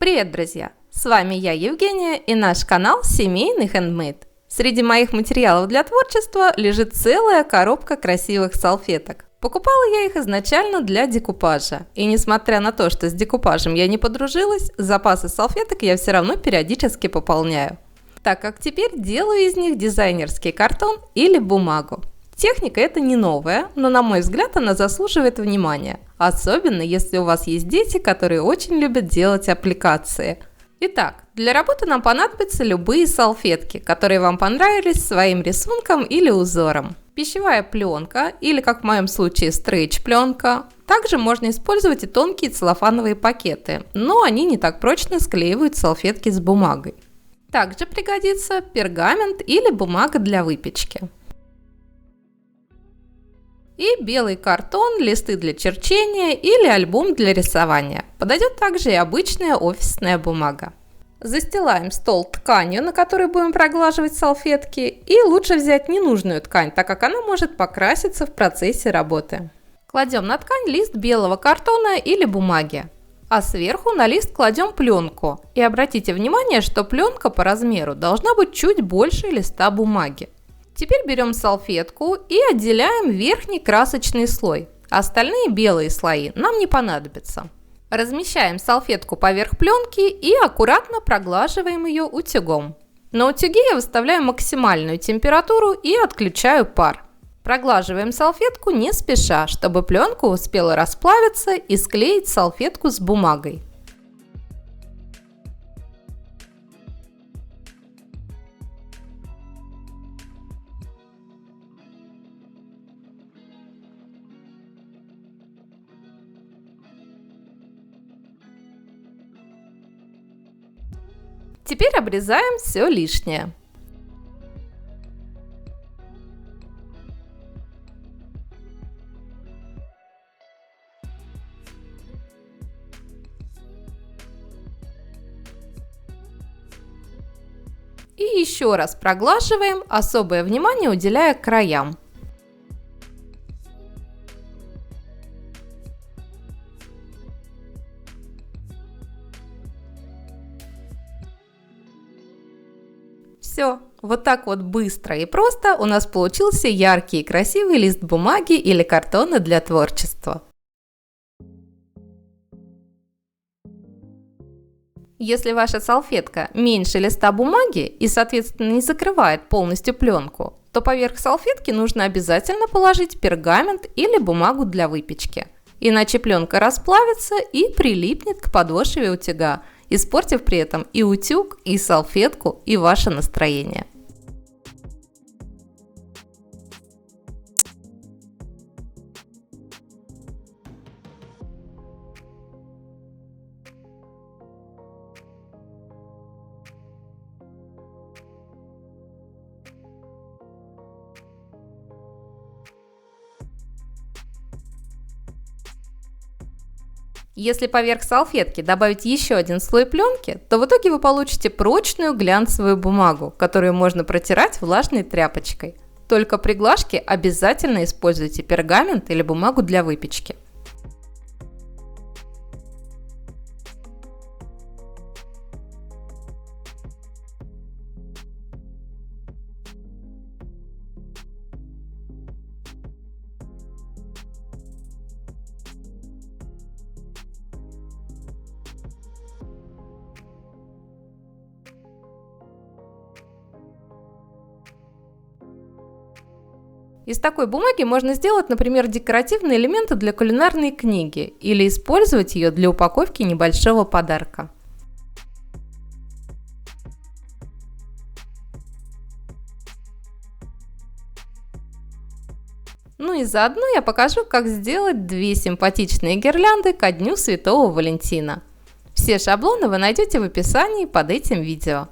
Привет, друзья! С вами я, Евгения, и наш канал «Семейный хендмейд». Среди моих материалов для творчества лежит целая коробка красивых салфеток. Покупала я их изначально для декупажа. И несмотря на то, что с декупажем я не подружилась, запасы салфеток я все равно периодически пополняю, так как теперь делаю из них дизайнерский картон или бумагу. Техника эта не новая, но на мой взгляд она заслуживает внимания, особенно если у вас есть дети, которые очень любят делать аппликации. Итак, для работы нам понадобятся любые салфетки, которые вам понравились своим рисунком или узором. Пищевая пленка или, как в моем случае, стрейч-пленка. Также можно использовать и тонкие целлофановые пакеты, но они не так прочно склеивают салфетки с бумагой. Также пригодится пергамент или бумага для выпечки. И белый картон, листы для черчения или альбом для рисования. Подойдет также и обычная офисная бумага. Застилаем стол тканью, на которой будем проглаживать салфетки, и лучше взять ненужную ткань, так как она может покраситься в процессе работы. Кладем на ткань лист белого картона или бумаги, а сверху на лист кладем пленку. И обратите внимание, что пленка по размеру должна быть чуть больше листа бумаги. Теперь берем салфетку и отделяем верхний красочный слой. Остальные белые слои нам не понадобятся. Размещаем салфетку поверх пленки и аккуратно проглаживаем ее утюгом. На утюге я выставляю максимальную температуру и отключаю пар. Проглаживаем салфетку не спеша, чтобы пленка успела расплавиться и склеить салфетку с бумагой. Теперь обрезаем все лишнее. И еще раз проглаживаем, особое внимание уделяя краям. Все, вот так вот быстро и просто у нас получился яркий и красивый лист бумаги или картона для творчества. Если ваша салфетка меньше листа бумаги и, соответственно, не закрывает полностью пленку, то поверх салфетки нужно обязательно положить пергамент или бумагу для выпечки. Иначе пленка расплавится и прилипнет к подошве утюга, испортив при этом и утюг, и салфетку, и ваше настроение. Если поверх салфетки добавить еще один слой пленки, то в итоге вы получите прочную глянцевую бумагу, которую можно протирать влажной тряпочкой. Только при глажке обязательно используйте пергамент или бумагу для выпечки. Из такой бумаги можно сделать, например, декоративные элементы для кулинарной книги или использовать ее для упаковки небольшого подарка. Ну и заодно я покажу, как сделать две симпатичные гирлянды ко Дню Святого Валентина. Все шаблоны вы найдете в описании под этим видео.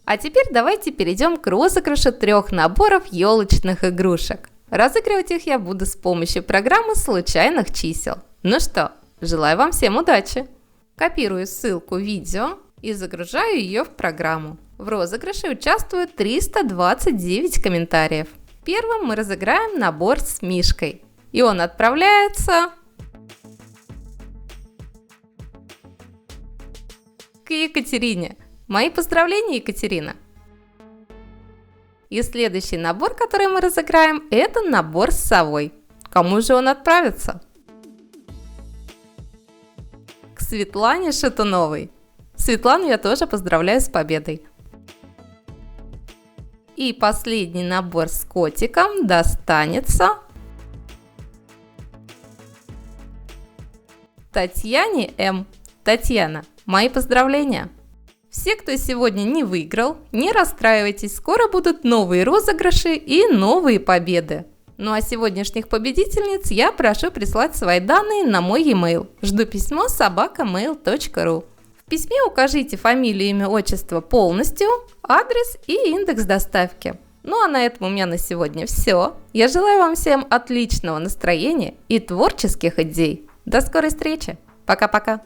А теперь давайте перейдем к розыгрышу 3 наборов елочных игрушек. Разыгрывать их я буду с помощью программы случайных чисел. Ну что, желаю вам всем удачи! Копирую ссылку видео и загружаю ее в программу. В розыгрыше участвует 329 комментариев. Первым мы разыграем набор с мишкой. И он отправляется к Екатерине. Мои поздравления, Екатерина! И следующий набор, который мы разыграем, это набор с совой. Кому же он отправится? К Светлане Шатуновой. Светлану я тоже поздравляю с победой. И последний набор с котиком достанется Татьяне М. Татьяна, мои поздравления! Все, кто сегодня не выиграл, не расстраивайтесь, скоро будут новые розыгрыши и новые победы. Ну а сегодняшних победительниц я прошу прислать свои данные на мой e-mail. Жду письмо @mail.ru. В письме укажите фамилию, имя, отчество полностью, адрес и индекс доставки. Ну а на этом у меня на сегодня все. Я желаю вам всем отличного настроения и творческих идей. До скорой встречи. Пока-пока.